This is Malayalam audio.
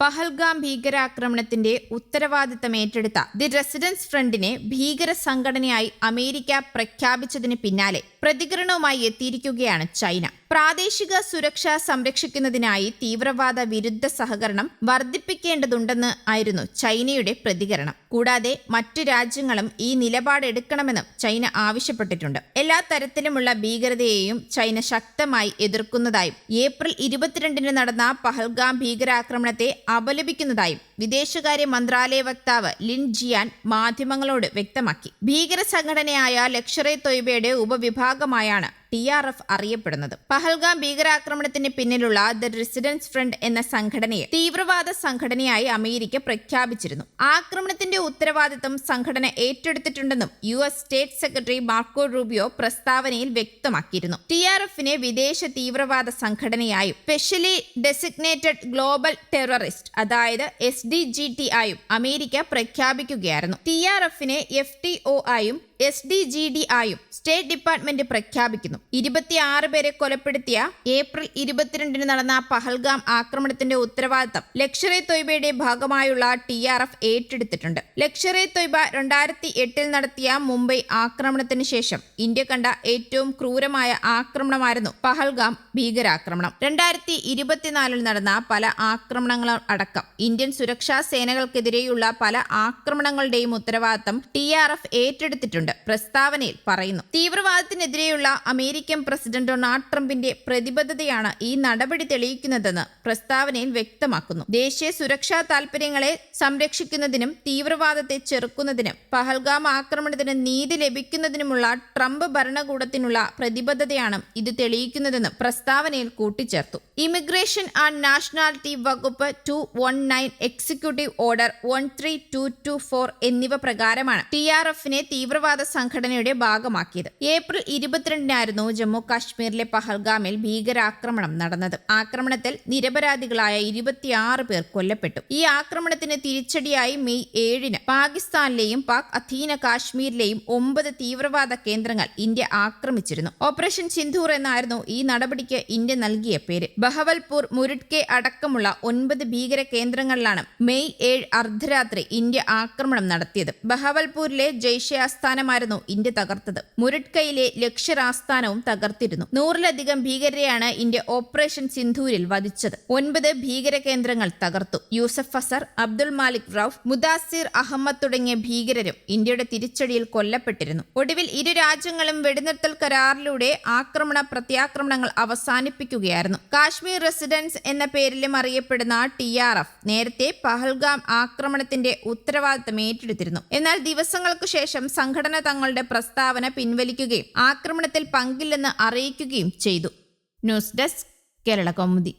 പഹൽഗാം ഭീകരാക്രമണത്തിന്റെ ഉത്തരവാദിത്തം ഏറ്റെടുത്ത ദി റെസിഡൻസ് ഫ്രണ്ടിനെ ഭീകര സംഘടനയായി അമേരിക്ക പ്രഖ്യാപിച്ചതിന് പിന്നാലെ പ്രതികരണവുമായി എത്തിയിരിക്കുകയാണ് ചൈന. പ്രാദേശിക സുരക്ഷ സംരക്ഷിക്കുന്നതിനായി തീവ്രവാദ വിരുദ്ധ സഹകരണം വർദ്ധിപ്പിക്കേണ്ടതുണ്ടെന്ന് ആയിരുന്നു ചൈനയുടെ പ്രതികരണം. കൂടാതെ മറ്റു രാജ്യങ്ങളും ഈ നിലപാടെടുക്കണമെന്നും ചൈന ആവശ്യപ്പെട്ടിട്ടുണ്ട്. എല്ലാ തരത്തിലുമുള്ള ഭീകരതയെയും ചൈന ശക്തമായി എതിർക്കുന്നതായും ഏപ്രിൽ 22 നടന്ന പഹൽഗാം ഭീകരാക്രമണത്തെ അപലപിക്കുന്നതായും വിദേശകാര്യ മന്ത്രാലയ വക്താവ് ലിൻ ജിയാൻ മാധ്യമങ്ങളോട് വ്യക്തമാക്കി. ഭീകര സംഘടനയായ ലഷ്കർ-ഇ-തൊയ്ബയുടെ ഉപവിഭാഗമായാണ് TRF അറിയപ്പെടുന്നത്. പഹൽഗാം ഭീകരാക്രമണത്തിന് പിന്നിലുള്ള ദ റെസിഡൻസ് ഫ്രണ്ട് എന്ന സംഘടനയെ തീവ്രവാദ സംഘടനയായി അമേരിക്ക പ്രഖ്യാപിച്ചിരുന്നു. ആക്രമണത്തിന്റെ ഉത്തരവാദിത്തം സംഘടന ഏറ്റെടുത്തിട്ടുണ്ടെന്നും US state secretary Marco Rubio പ്രസ്താവനയിൽ വ്യക്തമാക്കിയിരുന്നു. TRFനെ വിദേശ തീവ്രവാദ സംഘടനയായും സ്പെഷ്യലി ഡെസിഗ്നേറ്റഡ് ഗ്ലോബൽ ടെററിസ്റ്റ് അതായത് SDGT ആയും അമേരിക്ക പ്രഖ്യാപിക്കുകയായിരുന്നു. TRFനെ FTO ആയും SDGD ആയും സ്റ്റേറ്റ് ഡിപ്പാർട്ട്മെന്റ് പ്രഖ്യാപിക്കുന്നു. 26 പേരെ കൊലപ്പെടുത്തിയ ഏപ്രിൽ 22 നടന്ന പഹൽഗാം ആക്രമണത്തിന്റെ ഉത്തരവാദിത്തം ലഷ്കർ-ഇ-തൊയ്ബയുടെ ഭാഗമായുള്ള TRF ഏറ്റെടുത്തിട്ടുണ്ട്. ലഷ്കർ-ഇ-തൊയ്ബ 2008 നടത്തിയ മുംബൈ ആക്രമണത്തിന് ശേഷം ഇന്ത്യ കണ്ട ഏറ്റവും ക്രൂരമായ ആക്രമണമായിരുന്നു പഹൽഗാം ഭീകരാക്രമണം. 2024 നടന്ന പല ആക്രമണങ്ങളും അടക്കം ഇന്ത്യൻ സുരക്ഷാ സേനകൾക്കെതിരെയുള്ള പല ആക്രമണങ്ങളുടെയും ഉത്തരവാദിത്തം TRF ഏറ്റെടുത്തിട്ടുണ്ട്. പ്രസ്താവനയിൽ പറയുന്നു. തീവ്രവാദത്തിനെതിരെയുള്ള അമേരിക്കൻ പ്രസിഡന്റ് ഡൊണാൾഡ് ട്രംപിന്റെ പ്രതിബദ്ധതയാണ് ഈ നടപടി തെളിയിക്കുന്നതെന്ന് പ്രസ്താവനയിൽ വ്യക്തമാക്കുന്നു. ദേശീയ സുരക്ഷാ താൽപര്യങ്ങളെ സംരക്ഷിക്കുന്നതിനും തീവ്രവാദത്തെ ചെറുക്കുന്നതിനും പഹൽഗാം ആക്രമണത്തിന് നീതി ലഭിക്കുന്നതിനുമുള്ള ട്രംപ് ഭരണകൂടത്തിനുള്ള പ്രതിബദ്ധതയാണ് ഇത് തെളിയിക്കുന്നതെന്നും പ്രസ്താവനയിൽ കൂട്ടിച്ചേർത്തു. ഇമിഗ്രേഷൻ ആൻഡ് നാഷണാലിറ്റി വകുപ്പ് 219 എക്സിക്യൂട്ടീവ് ഓർഡർ 13224 എന്നിവ പ്രകാരമാണ് TRFനെ തീവ്രവാദ സംഘടനയുടെ ഭാഗമാക്കിയത്. ഏപ്രിൽ 22 ജമ്മു കാശ്മീരിലെ പഹൽഗാമിൽ ഭീകരാക്രമണം നടന്നത്. ആക്രമണത്തിൽ നിരപരാധികളായ 26 പേർ കൊല്ലപ്പെട്ടു. ഈ ആക്രമണത്തിന് തിരിച്ചടിയായി മെയ് 7 പാകിസ്ഥാനിലെയും പാക് അധീന കാശ്മീരിലെയും 9 തീവ്രവാദ കേന്ദ്രങ്ങൾ ഇന്ത്യ ആക്രമിച്ചിരുന്നു. ഓപ്പറേഷൻ സിന്ധൂർ എന്നായിരുന്നു ഈ നടപടിക്ക് ഇന്ത്യ നൽകിയ പേര്. ബഹവൽപൂർ, മുരുഡ്കെ അടക്കമുള്ള 9 ഭീകര കേന്ദ്രങ്ങളിലാണ് മെയ് 7 അർദ്ധരാത്രി ഇന്ത്യ ആക്രമണം നടത്തിയത്. ബഹവൽപൂരിലെ ജയ്ഷെ ആസ്ഥാനമായിരുന്നു ഇന്ത്യ തകർത്തത്. മുരുഡ്കയിലെ ലഷ്കർ ആസ്ഥാനവും തകർത്തിരുന്നു. 100-ലധികം ഭീകരരെയാണ് ഇന്ത്യ ഓപ്പറേഷൻ സിന്ധൂരിൽ വധിച്ചത്. 9 ഭീകര കേന്ദ്രങ്ങൾ തകർത്തു. യൂസഫ് അസർ, അബ്ദുൾ മാലിക് റൌഫ്, മുദാസിർ അഹമ്മദ് തുടങ്ങിയ ഭീകരരും ഇന്ത്യയുടെ തിരിച്ചടിയിൽ കൊല്ലപ്പെട്ടിരുന്നു. ഒടുവിൽ ഇരു രാജ്യങ്ങളും വെടിനിർത്തൽ കരാറിലൂടെ ആക്രമണ പ്രത്യാക്രമണങ്ങൾ അവസാനിപ്പിക്കുകയായിരുന്നു. കാശ്മീർ റെസിഡൻസ് എന്ന പേരിലും അറിയപ്പെടുന്ന TRF നേരത്തെ പഹൽഗാം ആക്രമണത്തിന്റെ ഉത്തരവാദിത്തം ഏറ്റെടുത്തിരുന്നു. എന്നാൽ ദിവസങ്ങൾക്കു ശേഷം സംഘടന തങ്ങളുടെ പ്രസ്താവന പിൻവലിക്കുകയും ആക്രമണത്തിൽ പങ്കില്ലെന്ന് അറിയിക്കുകയും ചെയ്തു. News desk Kerala Kaumudi.